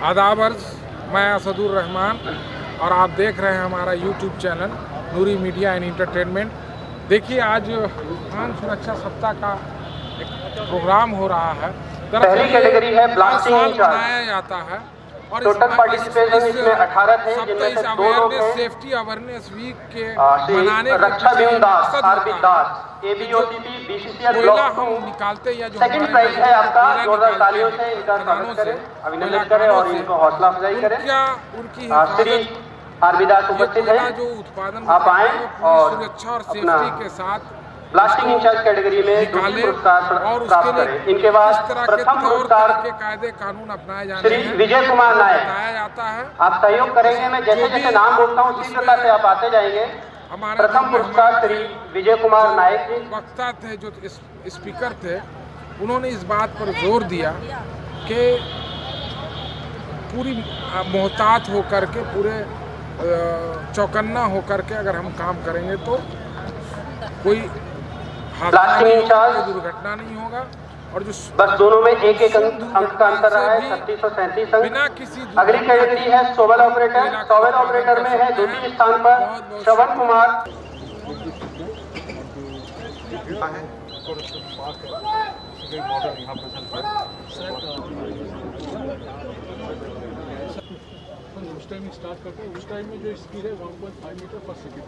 आदाबर्ज, मैं असदुर रहमान और आप देख रहे हैं हमारा YouTube channel Noori media and entertainment. देखिए, आज खान सुरक्षा सप्ताह का एक प्रोग्राम हो रहा है। पहली कैटेगरी है ब्लास्टिंग मनाया जाता है और टोटल पार्टिसिपेशन इसमें 18 थे, जिनमें से 2 लोग हैं सेफ्टी अवेयरनेस वीक के मनाने के रक्षा दास, आरबी दास, एबीओटीपी बीसीसीएल ब्लॉक 2 निकालते या जो सेकंड प्राइज है आपका। जोरदार तालियों से इनका स्वागत करें, अभिनंदन करें और इनको हौसला अफजाई करें। उनकी श्री आरबी दास उपस्थित है, जो उत्पादन आप आए और सुरक्षा और सेफ्टी के साथ ब्लास्टिंग इंचार्ज कैटेगरी में दूसरी पुरस्कार प्राप्त करें। इनके बाद प्रथम पुरस्कार के कायदे कानून अपनाए जाने श्री विजय कुमार नायक बताया जाता है। आप सहयोग करेंगे, मैं जैसे जैसे नाम बोलता हूँ उसी प्रकार से आप आते जाएंगे। प्रथम पुरस्कार श्री विजय कुमार नायक जी। वक्ता थे, जो स्पीकर थे, उन्होंने इस बात पर जोर दिया कि पूरी मोहतात होकर के, पूरे चौकन्ना होकर के अगर हम काम करेंगे तो कोई दुर्घटना नहीं होगा। और जो बस दोनों में एक अंक का अंतर रहा है, 3637 अंक। बिना किसी अगली कैटेगरी है सोवल ऑपरेटर। सोवल ऑपरेटर में है द्वितीय स्थान पर श्रवण कुमार। उस टाइम स्टार्ट करते हैं, उस टाइम में जो स्पीड है 1.5 मीटर पर सेकेंड।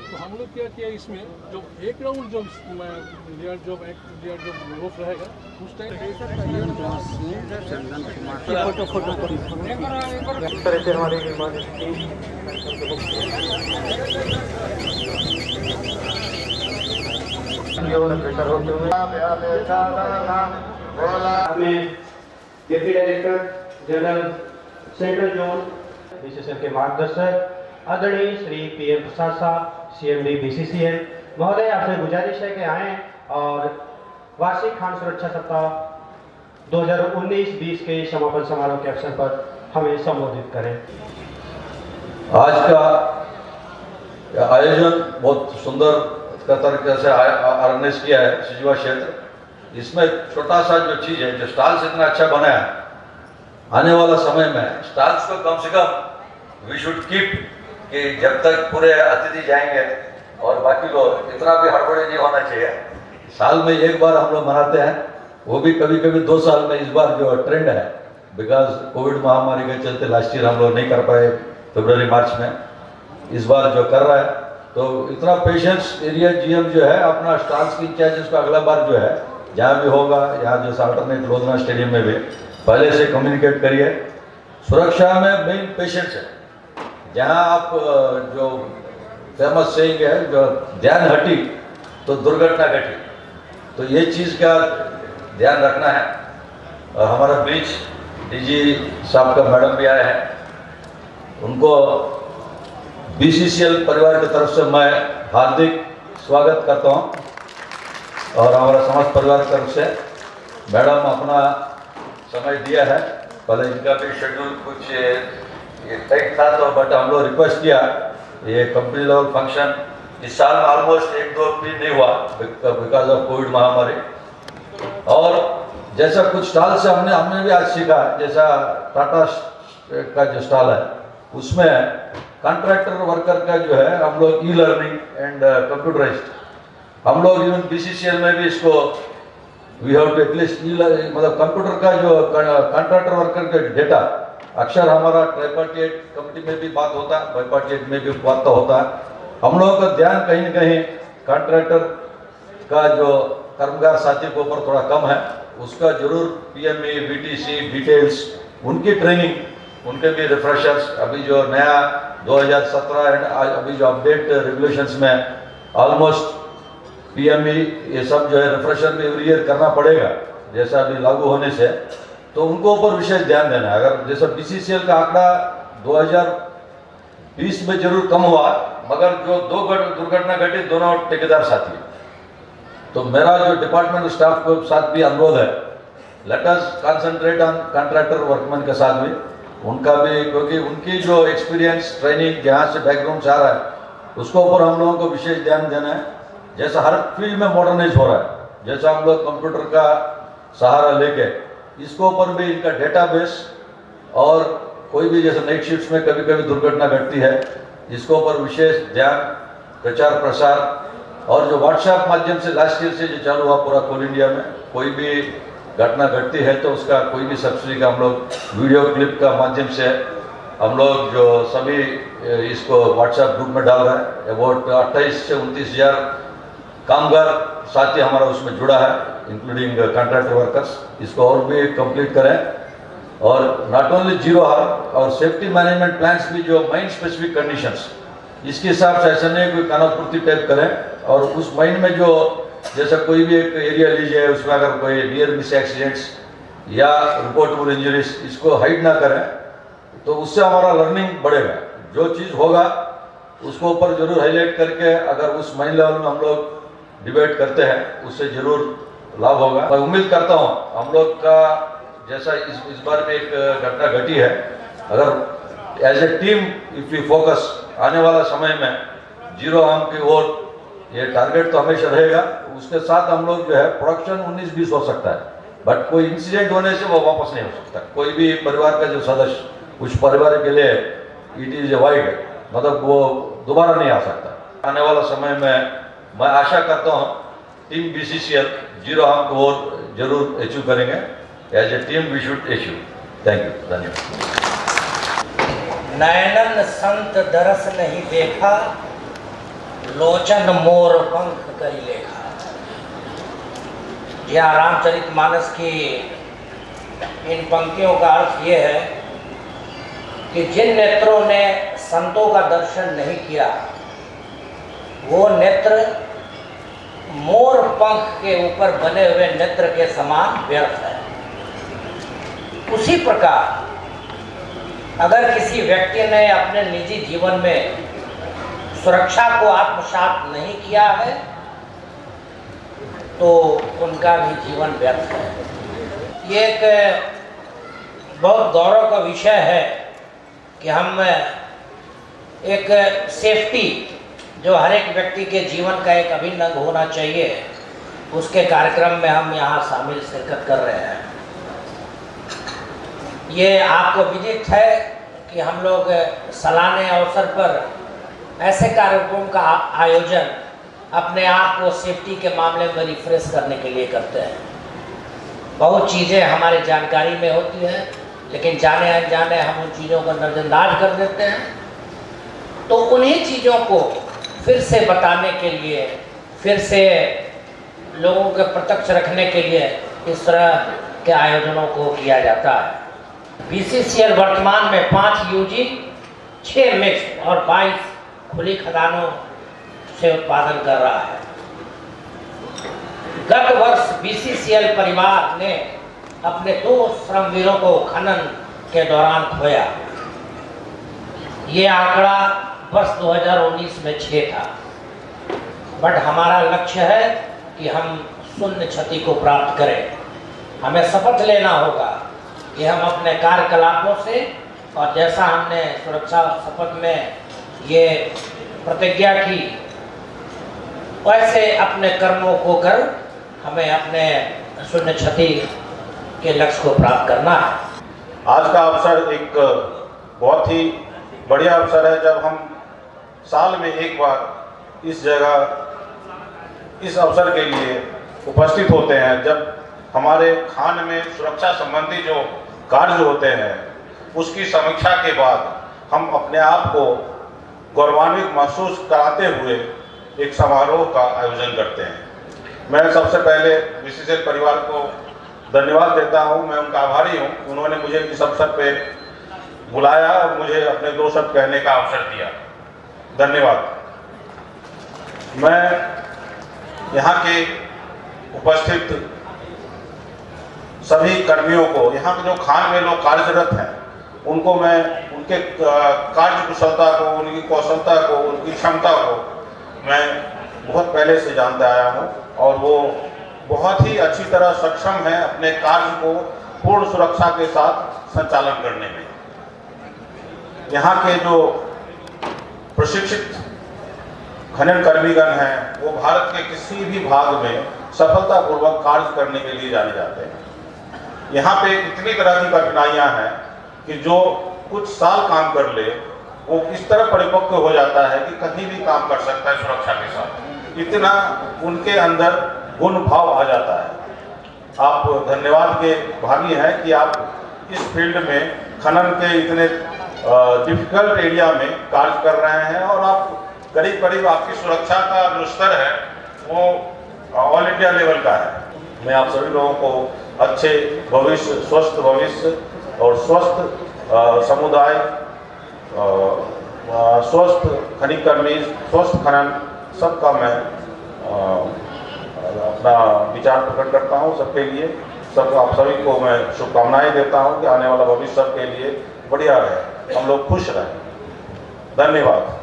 तो हम लोग क्या किया, इसमें जो एक राउंड जो रोक रहेगा उस time deputy director general central zone BCCL के मार्गदर्शक आदरणीय श्री पीएम प्रसाद साहब, सीएमडी बीसीसीएल महोदय, आपसे गुजारिश है कि आएँ और वार्षिक खान सुरक्षा सप्ताह 2019-20 के समापन समारोह के अवसर पर हमें संबोधित करें। आज का आयोजन बहुत सुंदर तरीके से ऑर्गेनाइज किया है सिजुआ क्षेत्र। इसमें छोटा सा जो चीज़ है, जो स्टॉल्स इतना अच्छा बना है, आने वाला समय में स्टॉल्स को कम से कम वी शुड कीप, कि जब तक पूरे अतिथि जाएंगे और बाकी लोग, इतना भी हड़बड़ी नहीं होना चाहिए। साल में एक बार हम लोग मनाते हैं, वो भी कभी कभी 2 साल में। इस बार जो ट्रेंड है, बिकॉज कोविड महामारी के चलते लास्ट ईयर हम लोग नहीं कर पाए फरवरी मार्च में, इस बार जो कर रहा है, तो इतना पेशेंस एरिया जीएम जो है अपना स्टॉल्स की इंचार्जेस को अगला बार जो है जहाँ भी होगा, यहाँ जो अल्टरनेट लोधना स्टेडियम में भी पहले से कम्युनिकेट करिए। सुरक्षा में मेन पेशेंस है। जहाँ आप जो फेमस सेइंग है, जो ध्यान हटी तो दुर्घटना घटी, तो ये चीज़ का ध्यान रखना है। और हमारा बीच डीजी साहब का मैडम भी आए हैं, उनको बीसीसीएल परिवार की तरफ से मैं हार्दिक स्वागत करता हूँ। और हमारा समाज परिवार की तरफ से मैडम अपना समय दिया है। पहले इनका भी शेड्यूल कुछ टाइट था, तो बट हम लोग रिक्वेस्ट किया, ये कंपनी लेवल फंक्शन इस साल में ऑलमोस्ट 1-2 भी नहीं हुआ बिकॉज ऑफ कोविड महामारी। और जैसा कुछ स्टॉल से हमने भी आज सीखा, जैसा टाटा का जो स्टॉल है उसमें कॉन्ट्रैक्टर वर्कर का जो है हम लोग ई लर्निंग एंड कंप्यूटराइज्ड, हम लोग इवन बीसीसीएल में भी इसको वी हैव टू एटलीस्ट मतलब कंप्यूटर का जो कॉन्ट्रैक्टर वर्कर का डेटा, अक्सर हमारा ट्राइपार्टाइट कमिटी में भी बात होता है, बाइपार्टाइट में भी बात तो होता है। हम लोगों का ध्यान कहीं न कहीं कॉन्ट्रैक्टर का जो कर्मकार साथी के ऊपर थोड़ा कम है, उसका जरूर पीएमई, बीटीसी डिटेल्स, उनकी ट्रेनिंग, उनके भी रिफ्रेशर्स, अभी जो नया 2017 एंड अभी जो अपडेट रेगुलेशंस में ऑलमोस्ट पीएमई ये सब जो है रिफ्रेशर में एवरी ईयर करना पड़ेगा, जैसा अभी लागू होने से, तो उनको ऊपर विशेष ध्यान देना है। अगर जैसा बीसीसीएल का आंकड़ा 2020 में जरूर कम हुआ, मगर जो 2 दुर्घटना घटी दोनों ठेकेदार साथी। तो मेरा जो डिपार्टमेंट स्टाफ के साथ भी अनुरोध है, let us concentrate on contractor workman के साथ भी, उनका भी, क्योंकि उनकी जो एक्सपीरियंस ट्रेनिंग जहाँ से बैकग्राउंड से आ रहा है उसको ऊपर हम लोगों को विशेष ध्यान देना है। जैसा हर फील्ड में मॉडर्नाइज हो रहा है, जैसा हम लोग कंप्यूटर का सहारा लेके इसको ऊपर भी इनका डेटाबेस और कोई भी जैसे नाइट शिफ्ट्स में कभी कभी दुर्घटना घटती है, इसके ऊपर विशेष ध्यान, प्रचार प्रसार, और जो व्हाट्सएप माध्यम से लास्ट ईयर से जो चालू हुआ पूरा कोल इंडिया में, कोई भी घटना घटती है तो उसका कोई भी सब्सिडी का हम लोग वीडियो क्लिप का माध्यम से हम लोग जो सभी इसको व्हाट्सएप ग्रुप में डाल रहे हैं। अबाउट 28 से 29 हज़ार कामगार साथी हमारा उसमें जुड़ा है, इंक्लूडिंग कॉन्ट्रैक्टर वर्कर्स। इसको और भी कंप्लीट करें और नॉट ओनली जीरो हार्म और सेफ्टी मैनेजमेंट प्लान्स भी जो माइन स्पेसिफिक कंडीशंस, इसके हिसाब से ऐसा नहीं कोई कानापूर्ति टाइप करें। और उस माइन में जो जैसा कोई भी एक एरिया लीजिए, उसमें अगर कोई नियर मिस एक्सीडेंट्स या रिपोर्टेबल इंजरीज, इसको हाइड ना करें तो उससे हमारा लर्निंग बढ़ेगा। जो चीज़ होगा उसको ऊपर जरूर हाईलाइट करके अगर उस माइन लेवल में हम लोग डिबेट करते हैं, उससे जरूर लाभ होगा। मैं उम्मीद करता हूँ हम लोग का जैसा इस बार में एक घटना घटी है, अगर as a team if you focus, आने वाला समय में जीरो हार्म की ओर ये टारगेट तो हमेशा रहेगा। उसके साथ हम लोग जो है प्रोडक्शन 19-20 हो सकता है, बट कोई इंसिडेंट होने से वो वापस नहीं हो सकता। कोई भी परिवार का जो सदस्य उस परिवार के लिए इट इज ए वाइड, मतलब वो दोबारा नहीं आ सकता। आने वाला समय में मैं आशा करता हूँ टीम BCCL जीरो हार्म को और जरूर अचीव करेंगे। As a team we should achieve. Thank you, धन्यवाद। नैनन संत दरस नहीं देखा, लोचन मोर पंख करी लेखा। यह रामचरितमानस की इन पंक्तियों का अर्थ ये है कि जिन नेत्रों ने संतों का दर्शन नहीं किया, वो नेत्र मोर पंख के ऊपर बने हुए नेत्र के समान व्यर्थ है। उसी प्रकार अगर किसी व्यक्ति ने अपने निजी जीवन में सुरक्षा को आत्मसात नहीं किया है तो उनका भी जीवन व्यर्थ है। ये एक बहुत गौरव का विषय है कि हम एक सेफ्टी जो हर एक व्यक्ति के जीवन का एक अभिन्न अंग होना चाहिए, उसके कार्यक्रम में हम यहाँ शामिल शिरकत कर रहे हैं। ये आपको विदित है कि हम लोग सालाने अवसर पर ऐसे कार्यक्रम का आयोजन अपने आप को सेफ्टी के मामले में रिफ्रेश करने के लिए करते हैं। बहुत चीज़ें हमारी जानकारी में होती हैं, लेकिन जाने अनजाने हम उन चीज़ों को नज़रअंदाज कर देते हैं। तो उन्हीं चीज़ों को फिर से बताने के लिए, फिर से लोगों के प्रत्यक्ष रखने के लिए इस तरह के आयोजनों को किया जाता है। BCCL वर्तमान में 5 UG, 6 मिक्स और 22 खुली खदानों से उत्पादन कर रहा है। गत वर्ष BCCL परिवार ने अपने 2 श्रमवीरों को खनन के दौरान खोया। ये आंकड़ा वर्ष 2019 में 6 था, बट हमारा लक्ष्य है कि हम शून्य क्षति को प्राप्त करें। हमें शपथ लेना होगा कि हम अपने कार्यकलापों से, और जैसा हमने सुरक्षा शपथ में ये प्रतिज्ञा की, वैसे अपने कर्मों को कर हमें अपने शून्य क्षति के लक्ष्य को प्राप्त करना है। आज का अवसर एक बहुत ही बढ़िया अवसर है जब हम साल में एक बार इस जगह इस अवसर के लिए उपस्थित होते हैं, जब हमारे खान में सुरक्षा संबंधी जो कार्य होते हैं उसकी समीक्षा के बाद हम अपने आप को गौरवान्वित महसूस कराते हुए एक समारोह का आयोजन करते हैं। मैं सबसे पहले BCCL परिवार को धन्यवाद देता हूं। मैं उनका आभारी हूं, उन्होंने मुझे इस अवसर पे बुलाया और मुझे अपने 2 शब्द कहने का अवसर दिया। धन्यवाद। मैं यहाँ के उपस्थित सभी कर्मियों को, यहाँ के जो खान में लोग कार्यरत हैं, उनको मैं उनके कार्य कुशलता को, उनकी कौशलता को, उनकी क्षमता को मैं बहुत पहले से जानता आया हूँ और वो बहुत ही अच्छी तरह सक्षम है अपने कार्य को पूर्ण सुरक्षा के साथ संचालन करने में। यहाँ के जो प्रशिक्षित खनन कर्मीगण हैं वो भारत के किसी भी भाग में सफलतापूर्वक कार्य करने के लिए जाने जाते हैं। यहाँ पे इतनी तरह की कठिनाइयाँ हैं कि जो कुछ साल काम कर ले वो इस तरह परिपक्व हो जाता है कि कहीं भी काम कर सकता है सुरक्षा के साथ। इतना उनके अंदर गुण भाव आ जाता है। आप धन्यवाद के भागी हैं कि आप इस फील्ड में खनन के इतने डिफिकल्ट एरिया में कार्य कर रहे हैं और आप करीब करीब आपकी सुरक्षा का जो स्तर है वो ऑल इंडिया लेवल का है। मैं आप सभी लोगों को अच्छे भविष्य, स्वस्थ भविष्य और स्वस्थ समुदाय, स्वस्थ खनिज कर्मी, स्वस्थ खनन, सबका मैं अपना विचार प्रकट करता हूँ सबके लिए। सब आप सभी को मैं शुभकामनाएं देता हूँ कि आने वाला भविष्य सबके लिए बढ़िया रहे, हम लोग खुश रहें। धन्यवाद।